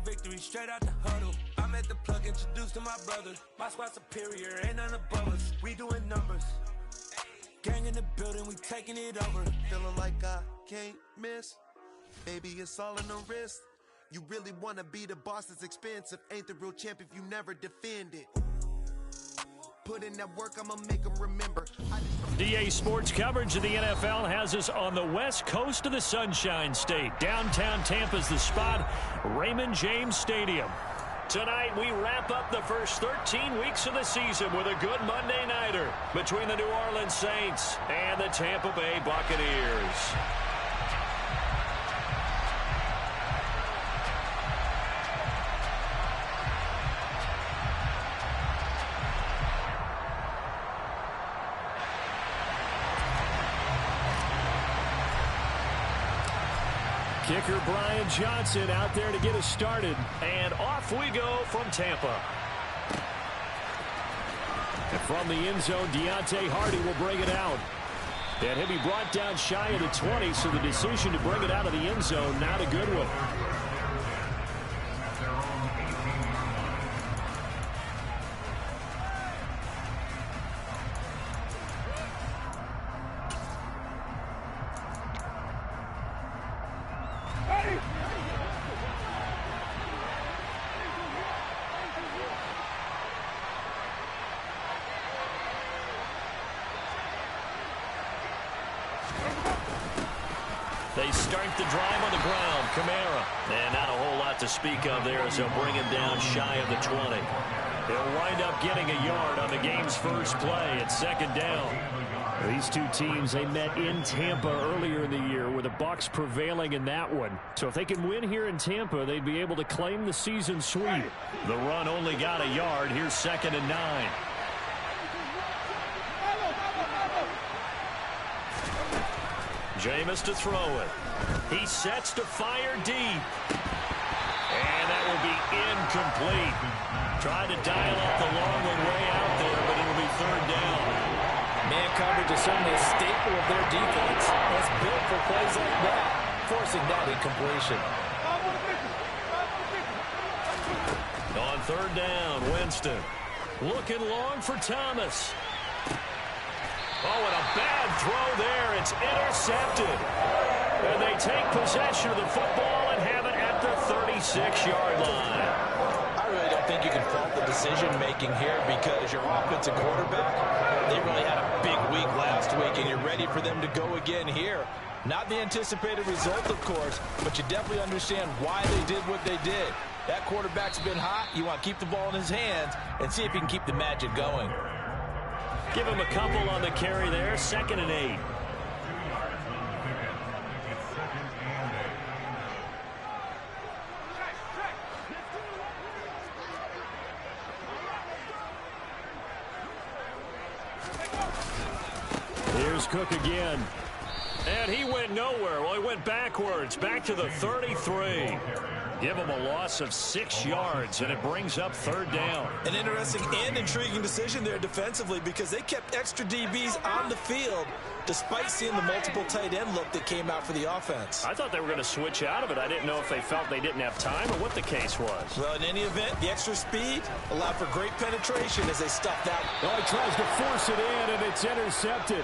victory straight out the huddle. I'm at the plug, introduced to my brother. My squad superior, ain't none above us. We doing numbers. Gang in the building, we taking it over. Feeling like I can't miss. Baby, it's all in the wrist. You really wanna be the boss, it's expensive. Ain't the real champ if you never defend it. Put in that work, I'ma make them remember. DA Sports coverage of the NFL has us on the west coast of the Sunshine State. Downtown Tampa's the spot, Raymond James Stadium. Tonight, we wrap up the first 13 weeks of the season with a good Monday nighter between the New Orleans Saints and the Tampa Bay Buccaneers. Kicker Brian Johnson out there to get us started. And off we go from Tampa. And from the end zone, Deontay Hardy will bring it out. And he'll be brought down shy of the 20, so the decision to bring it out of the end zone, not a good one. They start the drive on the ground. Kamara. And not a whole lot to speak of there as they'll bring him down shy of the 20. He'll wind up getting a yard on the game's first play at second down. These two teams, they met in Tampa earlier in the year with the Bucs prevailing in that one. So if they can win here in Tampa, they'd be able to claim the season sweep. The run only got a yard. Here's 2nd and 9. Jameis to throw it. He sets to fire deep. And that will be incomplete. Tried to dial up the long one way out there, but it'll be 3rd down. Man coverage is certainly a staple of their defense. It's built for plays like that, forcing that incompletion. On 3rd down, Winston. Looking long for Thomas. Oh, and a bad throw there. It's intercepted. And they take possession of the football and have it at the 36-yard line. I really don't think you can fault the decision-making here because your offensive quarterback, they really had a big week last week, and you're ready for them to go again here. Not the anticipated result, of course, but you definitely understand why they did what they did. That quarterback's been hot. You want to keep the ball in his hands and see if he can keep the magic going. Give him a couple on the carry there. 2nd and 8. Here's Cook again. And he went nowhere. Well, he went backwards. Back to the 33. Give him a loss of 6 yards, and it brings up 3rd down. An interesting and intriguing decision there defensively because they kept extra DBs on the field despite seeing the multiple tight end look that came out for the offense. I thought they were going to switch out of it. I didn't know if they felt they didn't have time or what the case was. Well, in any event, the extra speed allowed for great penetration as they stuffed out. Well, he tries to force it in, and it's intercepted.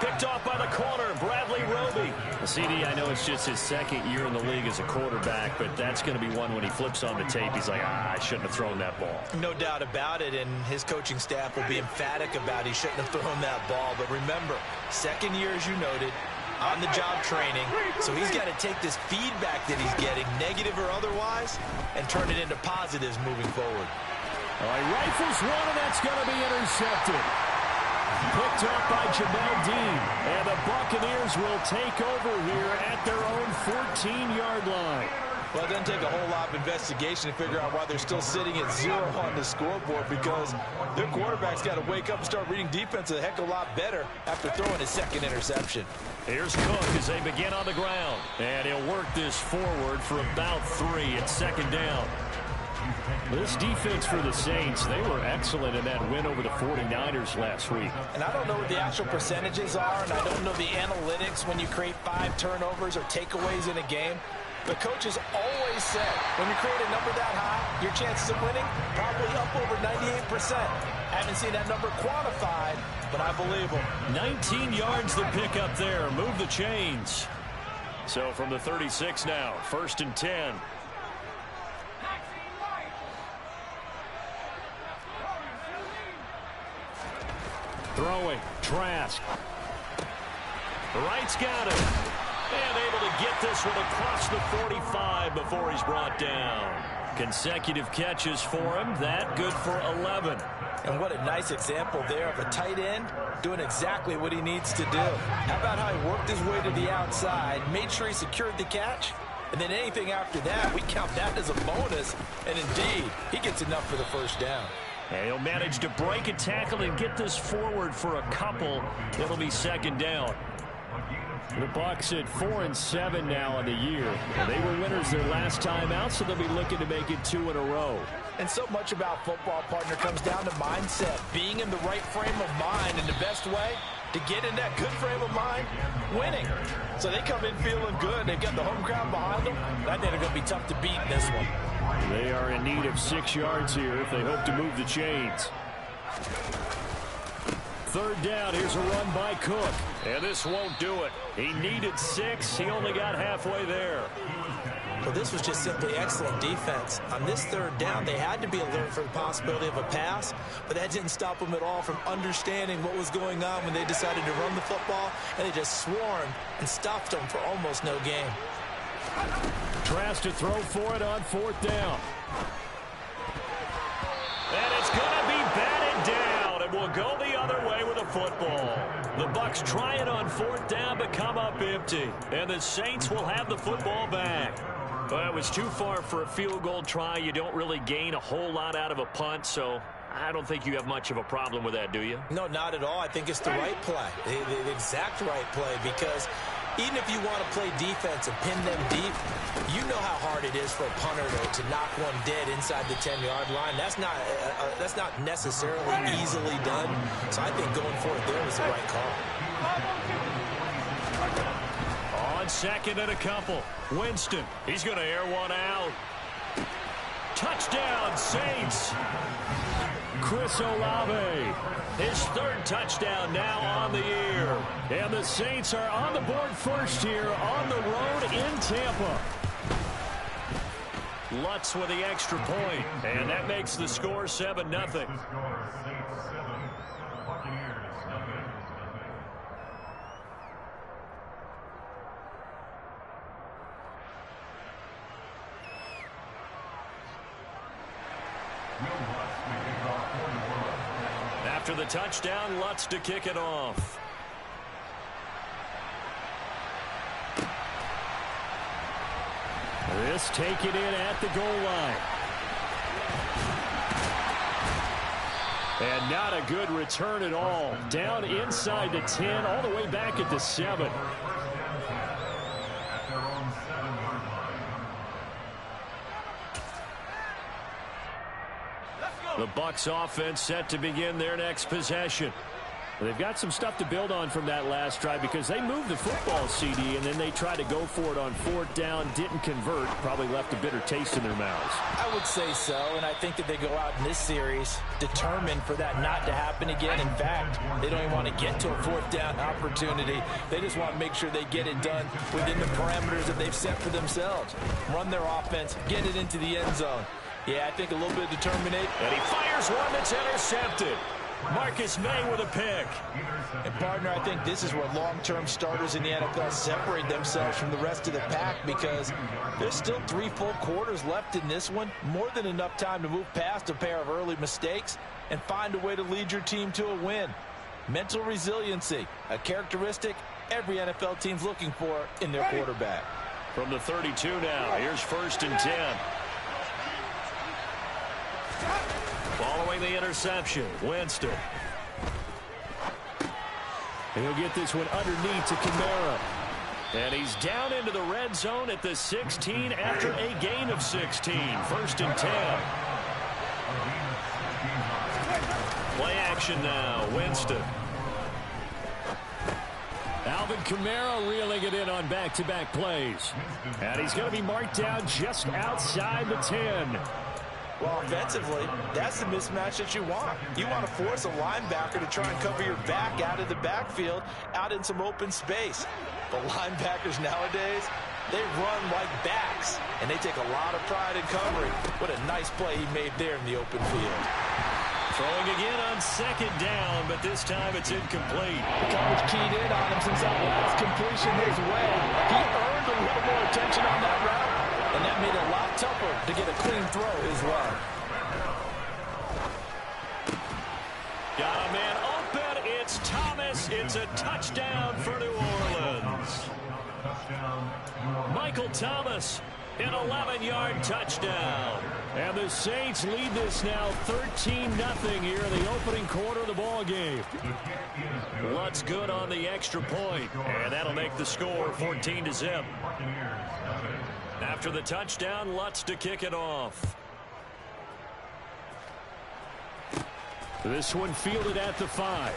Picked off by the corner, Bradley Roby. CD, I know it's just his 2nd year in the league as a quarterback, but that's going to be one when he flips on the tape. He's like, I shouldn't have thrown that ball. No doubt about it, and his coaching staff will be emphatic about he shouldn't have thrown that ball. But remember, 2nd year, as you noted, on-the-job training, so he's got to take this feedback that he's getting, negative or otherwise, and turn it into positives moving forward. All right, rifles one, and that's going to be intercepted. Picked up by Jamel Dean. And the Buccaneers will take over here at their own 14-yard line. Well, it doesn't take a whole lot of investigation to figure out why they're still sitting at 0 on the scoreboard because their quarterback's got to wake up and start reading defense a heck of a lot better after throwing his 2nd interception. Here's Cook as they begin on the ground. And he'll work this forward for about 3 at 2nd down. This defense for the Saints, they were excellent in that win over the 49ers last week. And I don't know what the actual percentages are, and I don't know the analytics when you create 5 turnovers or takeaways in a game. The coaches always said, when you create a number that high, your chances of winning probably up over 98%. Haven't seen that number quantified, but I believe them. 19 yards the pick up there. Move the chains. So from the 36 now, 1st and 10. Throwing, Trask. Wright's got it. And able to get this one across the 45 before he's brought down. Consecutive catches for him. That good for 11. And what a nice example there of a tight end doing exactly what he needs to do. How about how he worked his way to the outside, made sure he secured the catch, and then anything after that, we count that as a bonus. And indeed, he gets enough for the first down. And he'll manage to break a tackle and get this forward for a couple. It'll be 2nd down. The Bucs at 4-7 now on the year. They were winners their last time out, so they'll be looking to make it 2 in a row. And so much about football, partner, comes down to mindset. Being in the right frame of mind, and the best way to get in that good frame of mind, winning. So they come in feeling good. They've got the home crowd behind them. I think they're going to be tough to beat in this one. They are in need of 6 yards here if they hope to move the chains. 3rd down, here's a run by Cook. And this won't do it. He needed 6. He only got halfway there. Well, this was just simply excellent defense. On this 3rd down, they had to be alert for the possibility of a pass, but that didn't stop them at all from understanding what was going on when they decided to run the football, and they just swarmed and stopped them for almost no gain. Trask to throw for it on 4th down. And it's going to be batted down, and will go the other way with a football. The Bucs try it on 4th down, but come up empty. And the Saints will have the football back. Well, it was too far for a field goal try. You don't really gain a whole lot out of a punt, so I don't think you have much of a problem with that, do you? No, not at all. I think it's the right play, the exact right play, because even if you want to play defense and pin them deep, you know how hard it is for a punter to knock one dead inside the 10-yard line. That's not necessarily easily done. So I think going for it there was the right call. On 2nd and a couple, Winston. He's going to air one out. Touchdown, Saints. Chris Olave, his 3rd touchdown now on the year. And the Saints are on the board first here on the road in Tampa. Lutz with the extra point, and that makes the score 7-0. After the touchdown, Lutz to kick it off. This taken in at the goal line. And not a good return at all. Down inside the 10, all the way back at the 7. The Bucs offense set to begin their next possession. They've got some stuff to build on from that last drive because they moved the football, CD, and then they tried to go for it on 4th down, didn't convert, probably left a bitter taste in their mouths. I would say so, and I think that they go out in this series determined for that not to happen again. In fact, they don't even want to get to a 4th down opportunity. They just want to make sure they get it done within the parameters that they've set for themselves. Run their offense, get it into the end zone. Yeah, I think a little bit of determination. And he fires one that's intercepted. Marcus May with a pick. And, partner, I think this is where long-term starters in the NFL separate themselves from the rest of the pack because there's still 3 full quarters left in this one. More than enough time to move past a pair of early mistakes and find a way to lead your team to a win. Mental resiliency, a characteristic every NFL team's looking for in their quarterback. From the 32 now, here's 1st and 10. Following the interception, Winston. He'll get this one underneath to Kamara. And he's down into the red zone at the 16 after a gain of 16. 1st and 10. Play action now, Winston. Alvin Kamara reeling it in on back-to-back plays. And he's going to be marked down just outside the 10. Well, offensively, that's the mismatch that you want. You want to force a linebacker to try and cover your back out of the backfield, out in some open space. The linebackers nowadays, they run like backs, and they take a lot of pride in covering. What a nice play he made there in the open field. Throwing again on second down, but this time it's incomplete. The coverage keyed in on him since that last completion his way. He earned a little more attention on that route, and that made it a lot tougher to get a clean throw as well. Got a man open. It's Thomas. It's a touchdown for New Orleans. Michael Thomas, an 11-yard touchdown. And the Saints lead this now 13-0 here in the opening quarter of the ball game. Lutz good on the extra point, and that'll make the score 14-0. After the touchdown, Lutz to kick it off. This one fielded at the 5.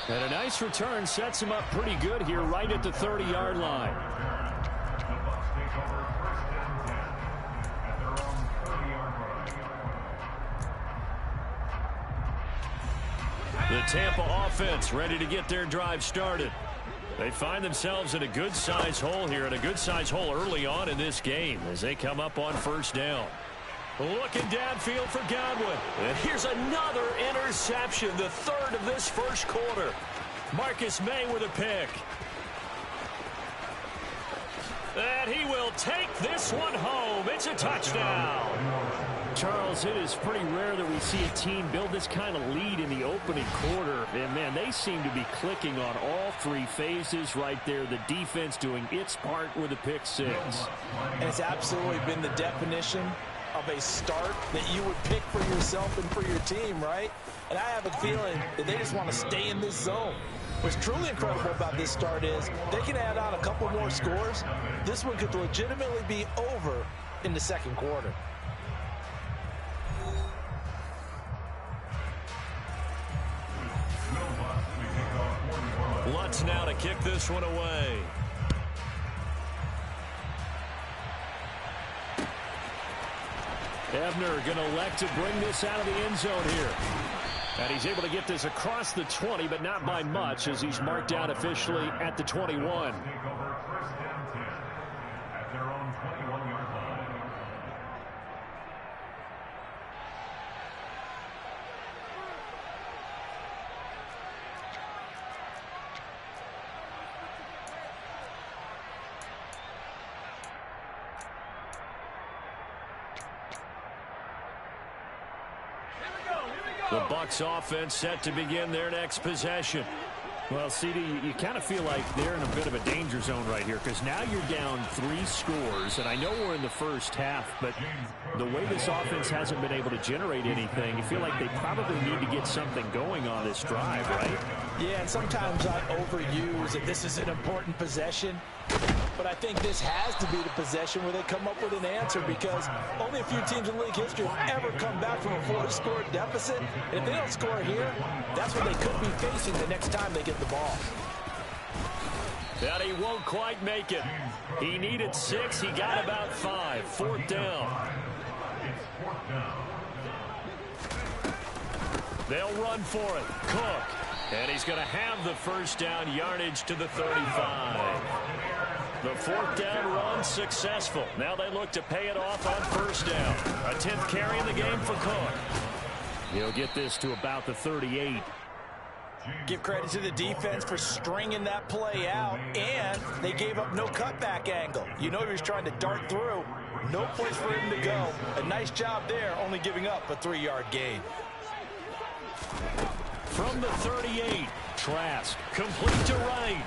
And a nice return sets him up pretty good here right at the 30-yard line. The Tampa offense ready to get their drive started. They find themselves in a good-size hole here, and a good-size hole early on in this game as they come up on first down. Looking downfield for Godwin. And here's another interception, the third of this first quarter. Marcus May with a pick. And he will take this one home. It's a touchdown. Charles, it is pretty rare that we see a team build this kind of lead in the opening quarter. And, man, they seem to be clicking on all three phases right there. The defense doing its part with a pick six. And it's absolutely been the definition of a start that you would pick for yourself and for your team, right? And I have a feeling that they just want to stay in this zone. What's truly incredible about this start is they can add on a couple more scores. This one could legitimately be over in the second quarter. Lutz now to kick this one away. Ebner going to elect to bring this out of the end zone here. And he's able to get this across the 20, but not by much as he's marked out officially at the 21. The Bucs offense set to begin their next possession. Well, CD, you kind of feel like they're in a bit of a danger zone right here because now you're down 3 scores, and I know we're in the first half, but the way this offense hasn't been able to generate anything, you feel like they probably need to get something going on this drive, right? Yeah, and sometimes I overuse that this is an important possession, but I think this has to be the possession where they come up with an answer because only a few teams in league history have ever come back from a 4-score deficit. And if they don't score here, that's what they could be facing the next time they get the ball. And he won't quite make it. He needed 6. He got about 5. 4th down. They'll run for it. Cook. And he's going to have the first down yardage to the 35. The 4th down run successful. Now they look to pay it off on first down. A 10th carry in the game for Cook. He'll get this to about the 38. Give credit to the defense for stringing that play out, and they gave up no cutback angle. You know he was trying to dart through. No place for him to go. A nice job there, only giving up a 3-yard gain. From the 38, Trask complete to right.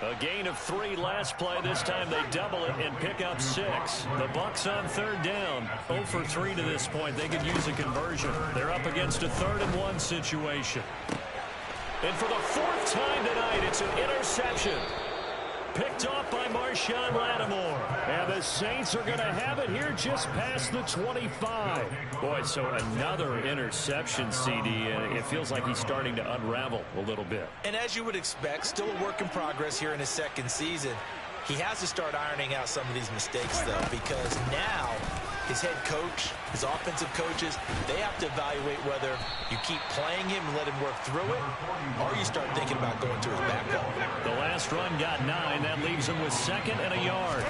A gain of 3 last play. This time they double it and pick up 6. The Bucs on 3rd down. 0 for 3 to this point. They could use a conversion. They're up against a 3rd and 1 situation. And for the 4th time tonight, it's an interception. Picked off by Marshawn Lattimore. And the Saints are going to have it here just past the 25. Boy, so another interception, CD, and it feels like he's starting to unravel a little bit. And as you would expect, still a work in progress here in his second season. He has to start ironing out some of these mistakes, though, because now his head coach, his offensive coaches, they have to evaluate whether you keep playing him and let him work through it, or you start thinking about going to his backup. The last run got 9. That leaves him with 2nd and a yard.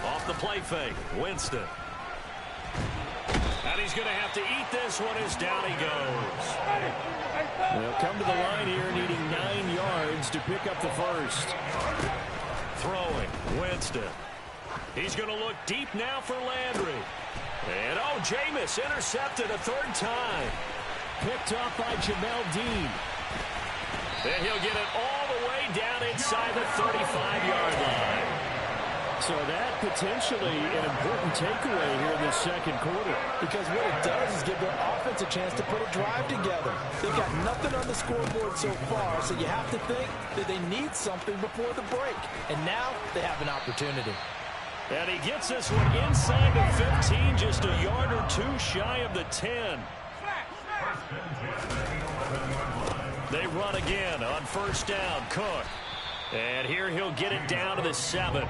Off the play fake, Winston. And he's going to have to eat this one as down he goes. They'll come to the line here needing 9 yards to pick up the first. Throwing, Winston. He's going to look deep now for Landry. And, oh, Jameis intercepted a 3rd time. Picked off by Jamel Dean. And he'll get it all the way down inside the 35-yard line. So that potentially an important takeaway here in the second quarter. Because what it does is give their offense a chance to put a drive together. They've got nothing on the scoreboard so far, so you have to think that they need something before the break. And now they have an opportunity. And he gets this one inside the 15, just a yard or 2 shy of the 10. They run again on 1st down, Cook. And here he'll get it down to the 7.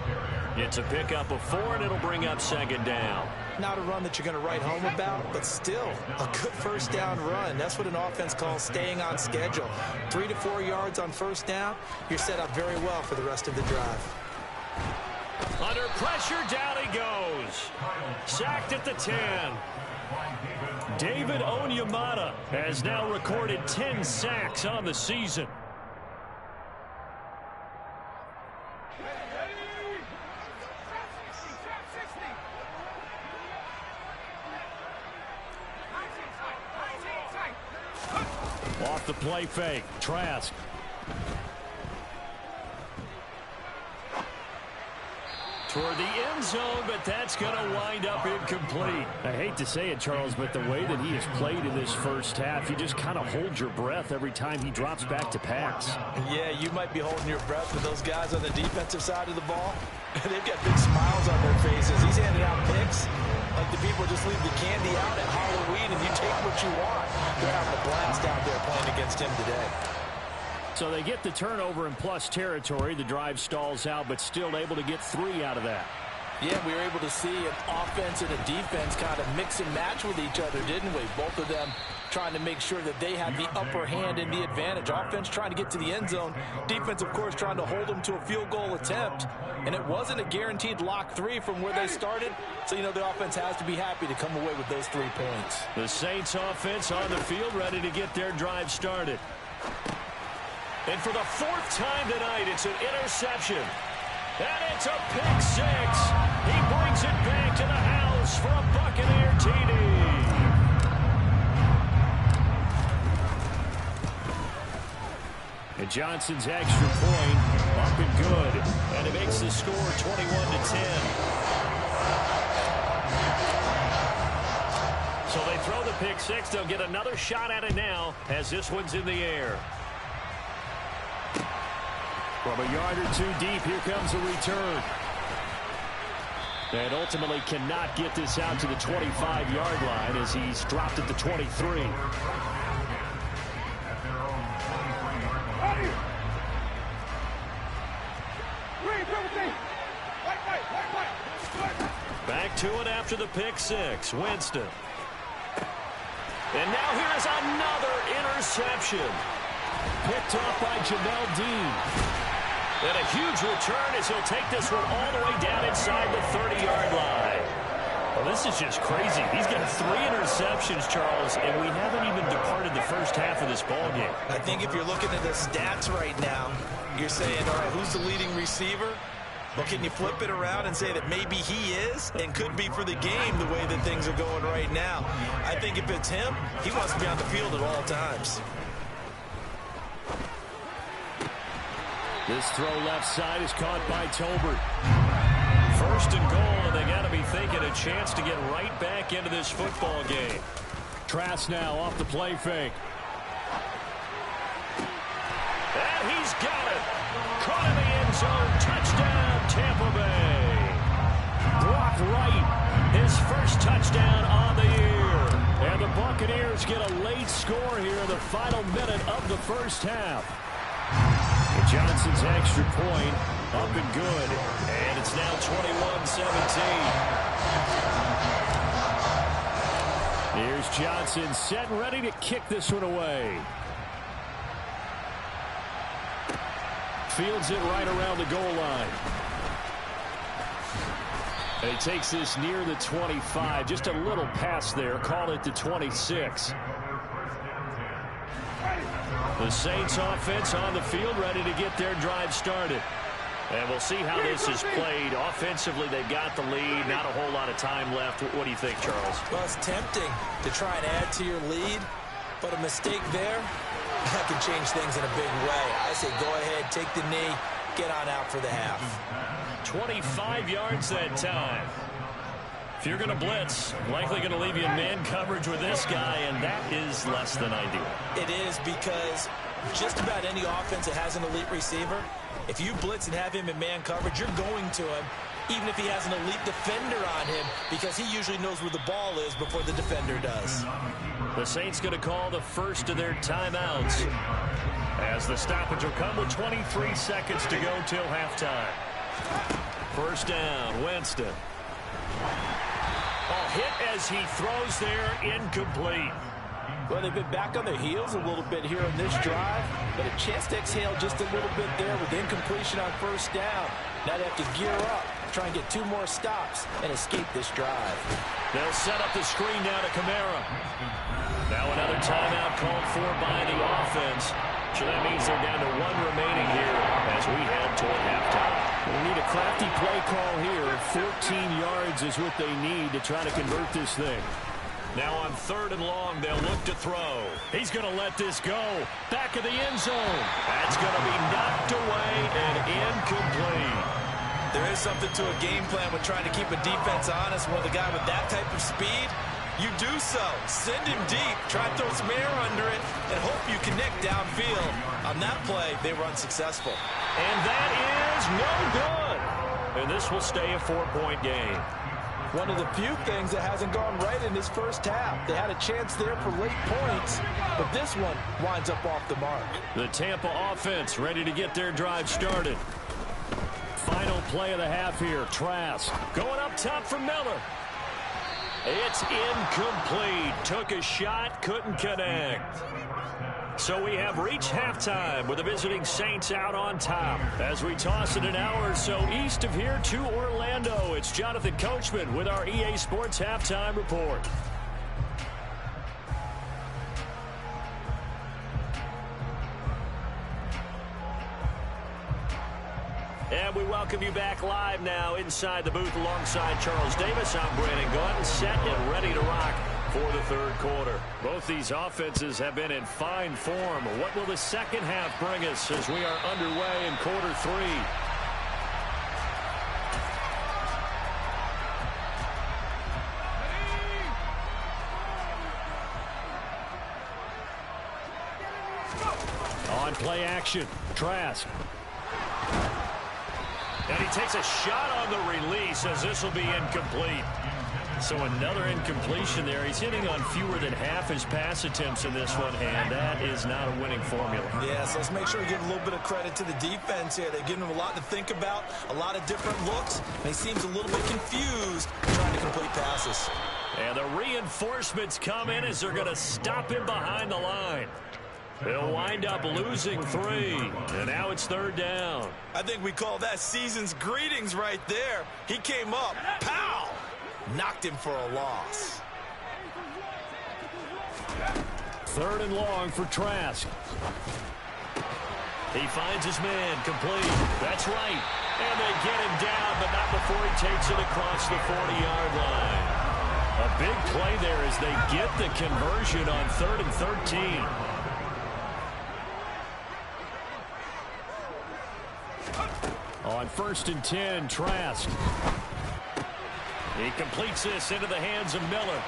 It's a pickup of 4, and it'll bring up 2nd down. Not a run that you're going to write home about, but still a good 1st down run. That's what an offense calls staying on schedule. 3 to 4 yards on 1st down, you're set up very well for the rest of the drive. Under pressure, down he goes. Sacked at the 10. David Onyemata has now recorded 10 sacks on the season. Off the play fake, Trask. Toward the end zone, but that's going to wind up incomplete. I hate to say it, Charles, but the way that he has played in this first half, you just kind of hold your breath every time he drops back to pass. Yeah, you might be holding your breath with those guys on the defensive side of the ball. They've got big smiles on their faces. He's handing out picks like the people just leave the candy out at Halloween and you take what you want. They're having a blast out there playing against him today. So they get the turnover in plus territory. The drive stalls out, but still able to get 3 out of that. Yeah, we were able to see an offense and a defense kind of mix and match with each other, didn't we? Both of them trying to make sure that they had the upper hand and the advantage. Offense trying to get to the end zone. Defense, of course, trying to hold them to a field goal attempt. And it wasn't a guaranteed lock 3 from where they started. So, you know, the offense has to be happy to come away with those 3 points. The Saints offense on the field, ready to get their drive started. And for the 4th time tonight, it's an interception. And it's a pick 6. He brings it back to the house for a Buccaneer TD. And Johnson's extra point up and good. And it makes the score 21-10. So they throw the pick 6. They'll get another shot at it now as this one's in the air. From a yard or 2 deep, here comes a return. And ultimately cannot get this out to the 25-yard line as he's dropped at the 23. Back to it after the pick 6. Winston. And now here is another interception. Picked off by Jamel Dean. And a huge return as he'll take this one all the way down inside the 30-yard line. Well, this is just crazy. He's got 3 interceptions, Charles, and we haven't even departed the first half of this ballgame. I think if you're looking at the stats right now, you're saying, all right, who's the leading receiver? Well, can you flip it around and say that maybe he is and could be for the game the way that things are going right now? I think if it's him, he wants to be on the field at all times. This throw left side is caught by Tolbert. 1st and goal, and they got to be thinking a chance to get right back into this football game. Trask now off the play fake. And he's got it. Caught in the end zone. Touchdown, Tampa Bay. Brock Wright, his first touchdown on the year. And the Buccaneers get a late score here in the final minute of the first half. And Johnson's extra point up and good. And it's now 21-17. Here's Johnson set and ready to kick this one away. Fields it right around the goal line. And he takes this near the 25. Just a little pass there. Call it the 26. The Saints offense on the field, ready to get their drive started. And we'll see how this is played. Offensively, they've got the lead. Not a whole lot of time left. What do you think, Charles? Well, it's tempting to try and add to your lead, but a mistake there, that can change things in a big way. I say go ahead, take the knee, get on out for the half. 25 yards that time. If you're going to blitz, likely going to leave you in man coverage with this guy, and that is less than ideal. It is, because just about any offense that has an elite receiver, if you blitz and have him in man coverage, you're going to him, even if he has an elite defender on him, because he usually knows where the ball is before the defender does. The Saints going to call the first of their timeouts, as the stoppage will come with 23 seconds to go till halftime. First down, Winston. Hit as he throws there, incomplete. Well, they've been back on their heels a little bit here on this drive, but a chance to exhale just a little bit there with incompletion on first down. Now they have to gear up, try and get 2 more stops, and escape this drive. They'll set up the screen now to Kamara. Now another timeout called for by the offense. So that means they're down to 1 remaining here as we head toward halftime. We need a crafty play call here. 14 yards is what they need to try to convert this thing. Now on 3rd and long, they'll look to throw. He's going to let this go. Back of the end zone. That's going to be knocked away and incomplete. There is something to a game plan with trying to keep a defense honest with a guy with that type of speed. You do so. Send him deep. Try to throw some air under it and hope you connect downfield. On that play, they were unsuccessful. And that is no good. And this will stay a 4-point game. One of the few things that hasn't gone right in this first half. They had a chance there for late points, but this one winds up off the mark. The Tampa offense ready to get their drive started. Final play of the half here. Trask going up top for Miller. It's incomplete. Took a shot, couldn't connect. So we have reached halftime with the visiting Saints out on top. As we toss it an hour or so east of here to Orlando, it's Jonathan Coachman with our EA Sports Halftime Report. And we welcome you back live now inside the booth alongside Charles Davis. I'm Brandon Gordon, set and ready to rock for the 3rd quarter. Both these offenses have been in fine form. What will the second half bring us as we are underway in quarter 3? On play action, Trask. And he takes a shot on the release as this will be incomplete. So another incompletion there. He's hitting on fewer than half his pass attempts in this one, and that is not a winning formula. Yeah, so let's make sure we give a little bit of credit to the defense here. They've given him a lot to think about, a lot of different looks, and he seems a little bit confused trying to complete passes. And the reinforcements come in as they're going to stop him behind the line. They'll wind up losing 3, and now it's 3rd down. I think we call that season's greetings right there. He came up, pow! Knocked him for a loss. 3rd and long for Trask. He finds his man, complete. That's right. And they get him down, but not before he takes it across the 40-yard line. A big play there as they get the conversion on 3rd and 13. On 1st and 10, Trask. He completes this into the hands of Miller.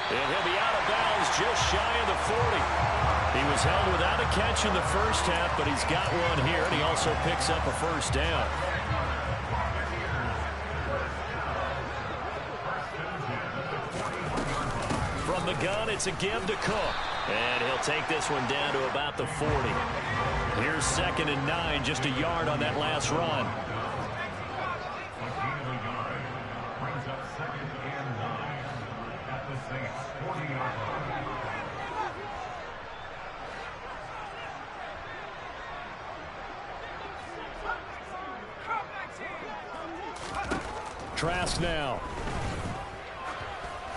And he'll be out of bounds just shy of the 40. He was held without a catch in the first half, but he's got one here, and he also picks up a first down. From the gun, it's a give to Cook. And he'll take this one down to about the 40. Here's 2nd and 9, just a yard on that last run. Trask now.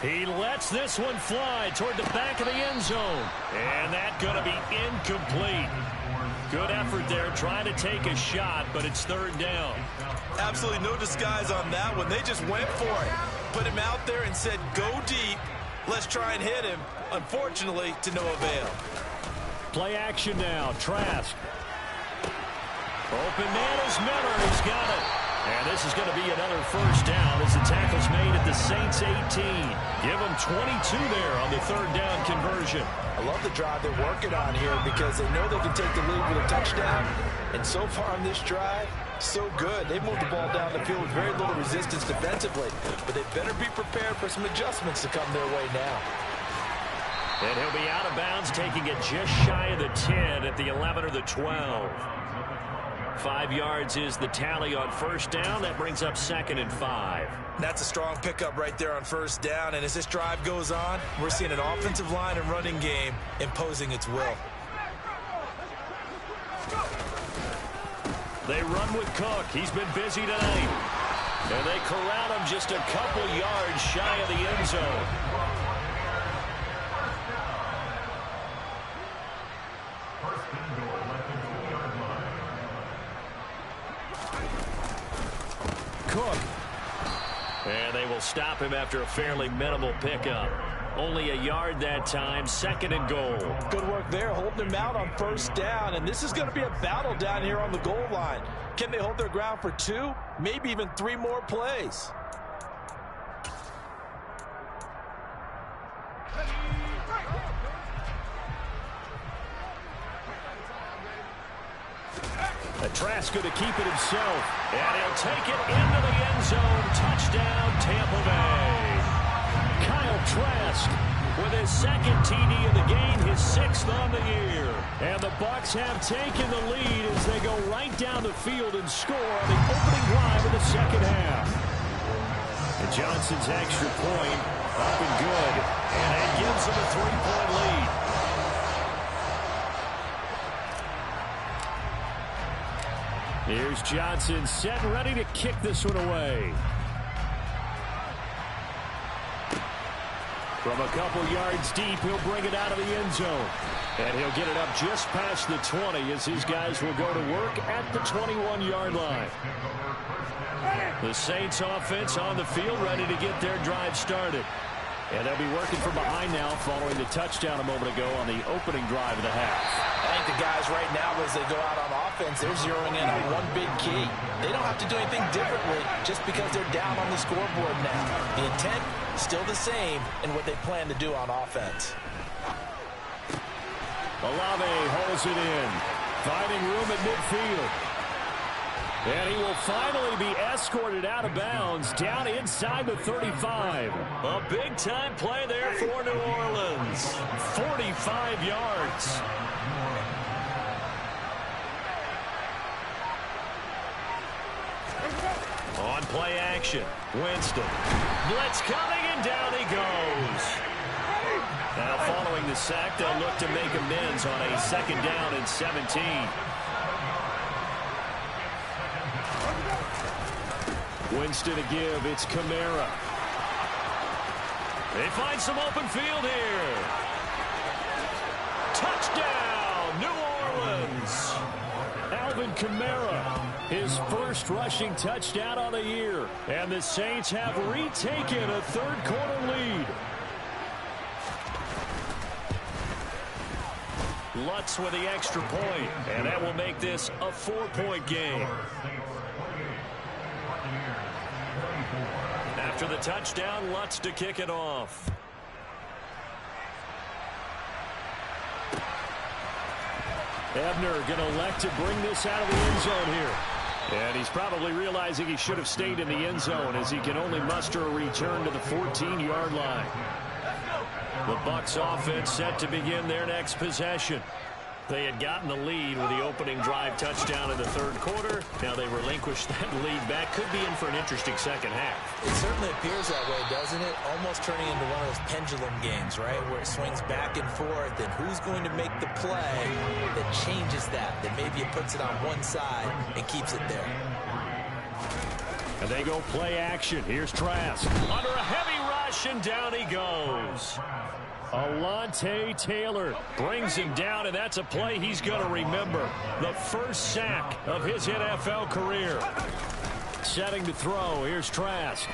He lets this one fly toward the back of the end zone. And that's going to be incomplete. Good effort there trying to take a shot, but it's 3rd down. Absolutely no disguise on that one. They just went for it. Put him out there and said, go deep. Let's try and hit him. Unfortunately, to no avail. Play action now. Trask. Open man is Miller. He's got it. And this is going to be another first down as the tackle's made at the Saints 18. Give them 22 there on the 3rd down conversion. I love the drive they're working on here because they know they can take the lead with a touchdown. And so far on this drive, so good. They moved the ball down the field with very little resistance defensively. But they better be prepared for some adjustments to come their way now. And he'll be out of bounds, taking it just shy of the 10 at the 11 or the 12. 5 yards is the tally on first down. That brings up 2nd and 5. That's a strong pickup right there on first down. And as this drive goes on, we're seeing an offensive line and running game imposing its will. They run with Cook. He's been busy tonight. And they corral him just a couple yards shy of the end zone. Cook. And they will stop him after a fairly minimal pickup. Only a yard that time, 2nd and goal. Good work there, holding him out on first down. And this is going to be a battle down here on the goal line. Can they hold their ground for 2, maybe even 3 more plays? Trask to keep it himself. And he'll take it into the end zone. Touchdown, Tampa Bay. Kyle Trask with his 2nd TD of the game, his 6th on the year. And the Bucs have taken the lead as they go right down the field and score on the opening drive of the 2nd half. And Johnson's extra point up and good. And that gives them a 3-point lead. Here's Johnson set and ready to kick this one away. From a couple yards deep, he'll bring it out of the end zone. And he'll get it up just past the 20 as his guys will go to work at the 21-yard line. The Saints offense on the field ready to get their drive started. And they'll be working from behind now following the touchdown a moment ago on the opening drive of the half. I think the guys right now, as they go out on offense, they're zeroing in on one big key. They don't have to do anything differently just because they're down on the scoreboard now. The intent is still the same in what they plan to do on offense. Olave holds it in, finding room at midfield. And he will finally be escorted out of bounds down inside the 35. A big-time play there for New Orleans. 45 yards. On play action, Winston. Blitz coming, and down he goes. Now following the sack, they'll look to make amends on a 2nd down and 17. Winston to give, it's Kamara. They find some open field here. Touchdown, New Orleans. Alvin Kamara, his first rushing touchdown of the year. And the Saints have retaken a 3rd quarter lead. Lutz with the extra point, and that will make this a 4-point game. After the touchdown, Lutz to kick it off. 2nd and 10 Well, Ebner going to elect to bring this out of the end zone here. And he's probably realizing he should have stayed in the end zone as he can only muster a return to the 14-yard line. The Bucs offense set to begin their next possession. They had gotten the lead with the opening drive touchdown in the third quarter. Now they relinquished that lead back. Could be in for an interesting second half. It certainly appears that way, doesn't it? Almost turning into one of those pendulum games, right? Where it swings back and forth, and who's going to make the play that changes that maybe it puts it on one side and keeps it there. And they go play action. Here's Trask. Under a heavy rush, and down he goes. Alontae Taylor brings him down, and that's a play he's going to remember. The first sack of his NFL career. Setting to throw. Here's Trask.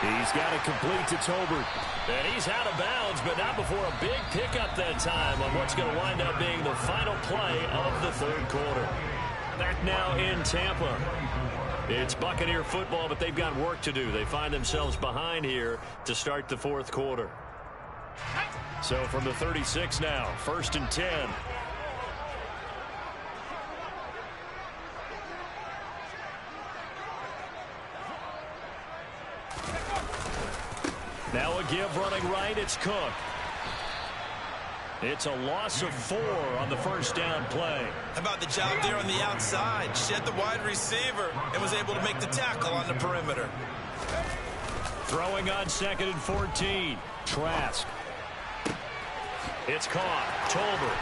He's got it complete to Tolbert. And he's out of bounds, but not before a big pickup that time on what's going to wind up being the final play of the third quarter. Back now in Tampa. It's Buccaneer football, but they've got work to do. They find themselves behind here to start the fourth quarter. So from the 36 now, 1st and 10. Now a give running right, it's Cook. It's a loss of 4 on the first down play. How about the job there on the outside? Shed the wide receiver and was able to make the tackle on the perimeter. Throwing on 2nd and 14. Trask. It's caught. Tolbert.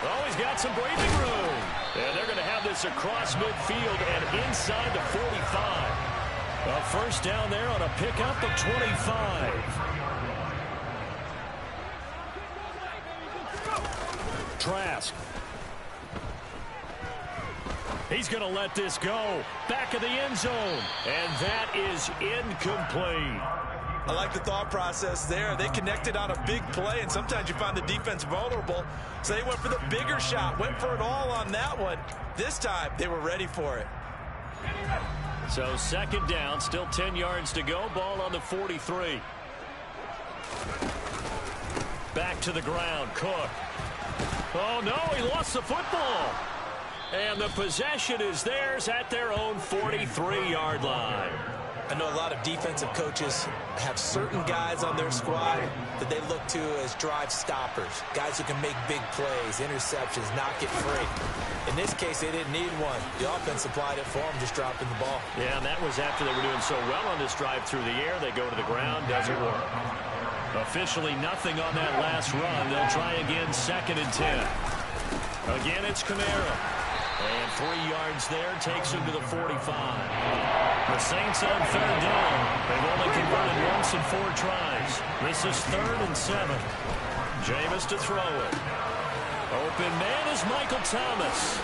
Oh, he's got some breathing room. And they're going to have this across midfield and inside the 45. A first down there on a pickup of 25. Trask. He's going to let this go. Back of the end zone. And that is incomplete. I like the thought process there. They connected on a big play, and sometimes you find the defense vulnerable. So they went for the bigger shot, went for it all on that one. This time, they were ready for it. So 2nd down, still 10 yards to go. Ball on the 43. Back to the ground, Cook. Oh, no, he lost the football. And the possession is theirs at their own 43-yard line. I know a lot of defensive coaches have certain guys on their squad that they look to as drive stoppers, guys who can make big plays, interceptions, knock it free. In this case, they didn't need one. The offense supplied it for them, just dropping the ball. Yeah, and that was after they were doing so well on this drive through the air. They go to the ground, doesn't work. Officially nothing on that last run. They'll try again, 2nd and 10. Again, it's Kamara. And 3 yards there takes him to the 45. The Saints on 3rd down. They've only converted once in 4 tries. This is 3rd and 7. Jameis to throw it. Open man is Michael Thomas.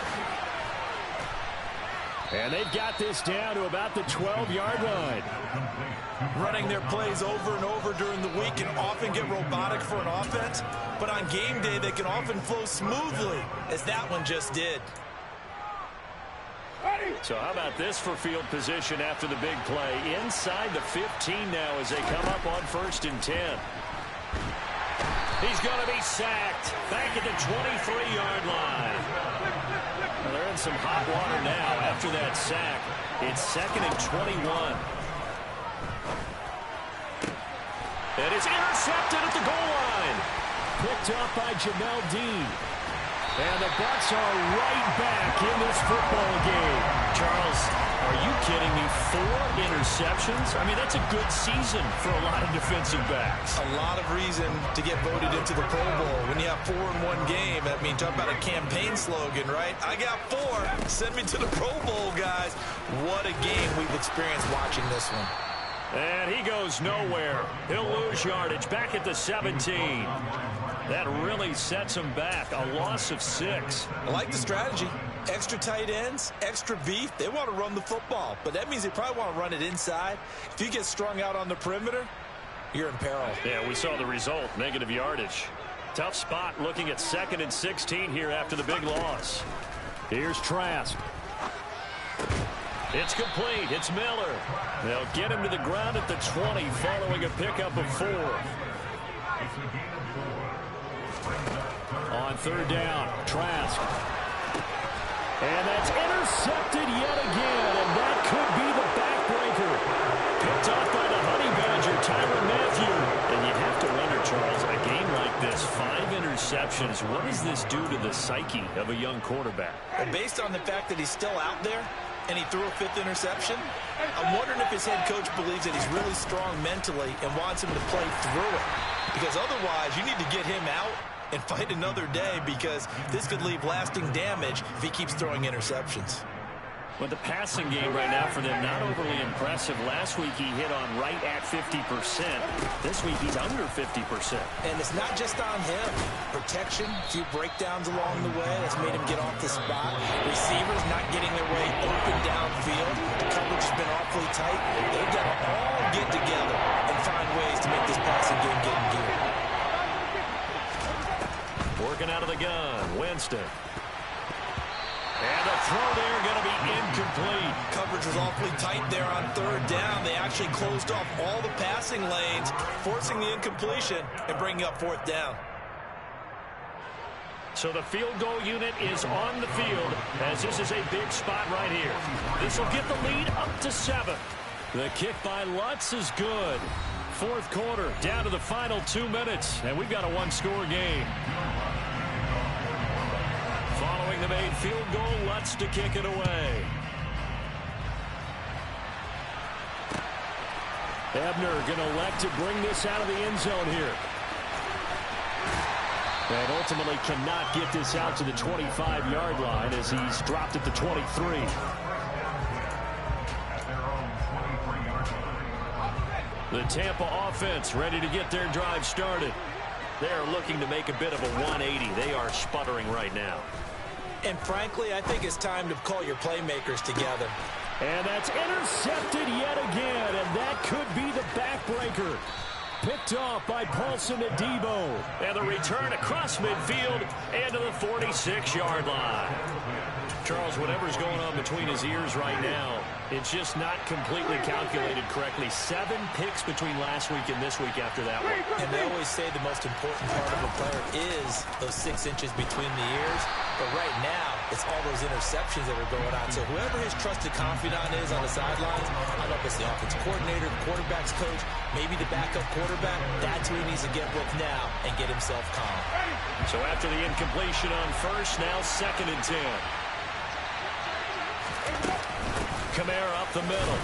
And they've got this down to about the 12-yard line. Running their plays over and over during the week can often get robotic for an offense, but on game day they can often flow smoothly, as that one just did. So how about this for field position after the big play? Inside the 15 now as they come up on 1st and 10. He's going to be sacked back at the 23-yard line. Well, they're in some hot water now after that sack. It's 2nd and 21. And it's intercepted at the goal line. Picked up by Jamel Dean. And the Bucs are right back in this football game. Charles, are you kidding me? 4 interceptions? I mean, that's a good season for a lot of defensive backs. A lot of reason to get voted into the Pro Bowl. When you have 4 in one game, I mean, talk about a campaign slogan, right? I got 4. Send me to the Pro Bowl, guys. What a game we've experienced watching this one. And he goes nowhere. He'll lose yardage back at the 17. That really sets him back. A loss of 6. I like the strategy. Extra tight ends, extra beef. They want to run the football, but that means they probably want to run it inside. If you get strung out on the perimeter, you're in peril. Yeah, we saw the result. Negative yardage. Tough spot looking at 2nd and 16 here after the big loss. Here's Trask. It's complete. It's Miller. They'll get him to the ground at the 20 following a pickup of 4. on third down. Trask. And that's intercepted yet again, and that could be the backbreaker. Picked off by the Honey Badger, Tyrann Mathieu. And you have to wonder, Charles, a game like this, 5 interceptions, what does this do to the psyche of a young quarterback? Well, based on the fact that he's still out there and he threw a 5th interception, I'm wondering if his head coach believes that he's really strong mentally and wants him to play through it. Because otherwise, you need to get him out and fight another day, because this could leave lasting damage if he keeps throwing interceptions. But the passing game right now for them, not overly impressive. Last week he hit on right at 50%. This week he's under 50%. And it's not just on him. Protection, a few breakdowns along the way that's made him get off the spot. Receivers not getting their way open downfield. The coverage has been awfully tight. They've got to all get together and find ways to make this passing game get in gear. Working out of the gun, Winston. And the throw there going to be incomplete. Coverage was awfully tight there on third down. They actually closed off all the passing lanes, forcing the incompletion and bringing up 4th down. So the field goal unit is on the field, as this is a big spot right here. This will get the lead up to 7. The kick by Lutz is good. 4th quarter, down to the final 2 minutes, and we've got a 1-score game. Following the made field goal, Lutz to kick it away. Ebner going to elect to bring this out of the end zone here. And ultimately cannot get this out to the 25-yard line as he's dropped at the 23. The Tampa offense ready to get their drive started. They're looking to make a bit of a 180. They are sputtering right now. And frankly, I think it's time to call your playmakers together. And that's intercepted yet again, and that could be the backbreaker. Picked off by Paulson Adebo. And the return across midfield and to the 46-yard line. Charles, whatever's going on between his ears right now, it's just not completely calculated correctly. 7 picks between last week and this week after that one. And they always say the most important part of a player is those 6 inches between the ears. But right now, it's all those interceptions that are going on. So whoever his trusted confidant is on the sidelines, I don't know if it's the offensive coordinator, the quarterback's coach, maybe the backup quarterback, that's who he needs to get with now and get himself calm. So after the incompletion on first, now 2nd and 10. Kamara up the middle.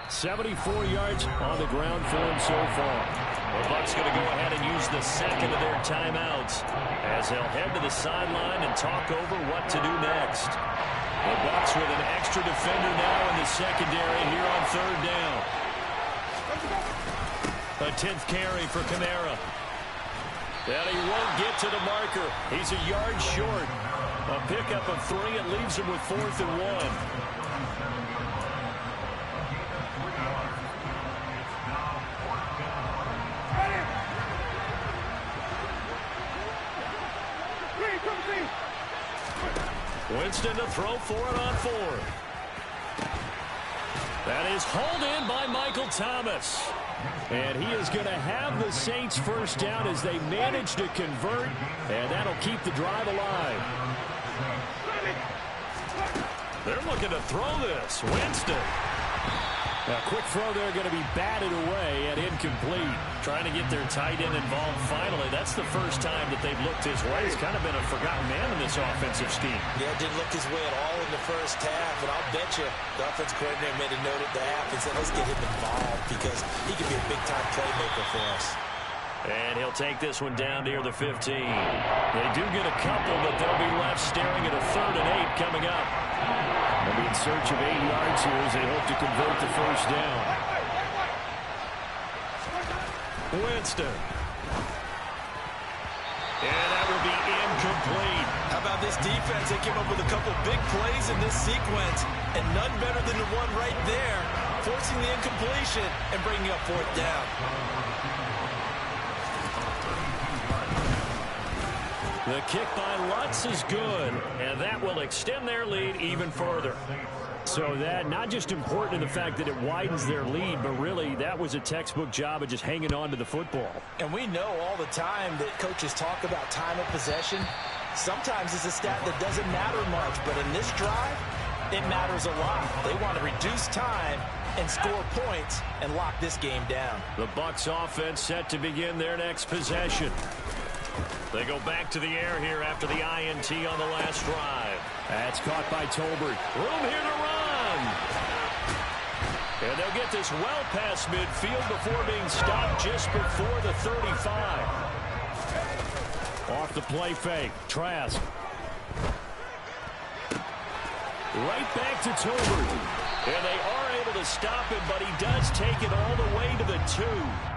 74 yards on the ground for him so far. The Bucs going to go ahead and use the 2nd of their timeouts as they'll head to the sideline and talk over what to do next. The Bucs with an extra defender now in the secondary here on 3rd down. A 10th carry for Kamara. And he won't get to the marker. He's a yard short. A pickup of 3. It leaves him with 4th and 1. Winston to throw for it on 4th. That is hauled in by Michael Thomas. And he is going to have the Saints first down as they manage to convert, and that'll keep the drive alive. They're looking to throw this. Winston. A quick throw there going to be batted away and incomplete. Trying to get their tight end involved finally. That's the first time that they've looked his way. He's kind of been a forgotten man in this offensive scheme. Yeah, didn't look his way at all in the first half, and I'll bet you the offense coordinator made a note at the half and said, let's get him involved because he could be a big-time playmaker for us. And he'll take this one down near the 15. They do get a couple, but they'll be left staring at a 3rd and 8 coming up. They'll be in search of 8 yards here as they hope to convert the first down. Winston. And that will be incomplete. How about this defense? They came up with a couple big plays in this sequence, and none better than the one right there, forcing the incompletion and bringing up 4th down. The kick by Lutz is good, and that will extend their lead even further. So that not just important in the fact that it widens their lead, but really that was a textbook job of just hanging on to the football. And we know all the time that coaches talk about time of possession. Sometimes it's a stat that doesn't matter much, but in this drive, it matters a lot. They want to reduce time and score points and lock this game down. The Bucs offense set to begin their next possession. They go back to the air here after the INT on the last drive. That's caught by Tolbert. Room here to run. And they'll get this well past midfield before being stopped just before the 35. Off the play fake. Trask. Right back to Tolbert. And they are able to stop him, but he does take it all the way to the 2.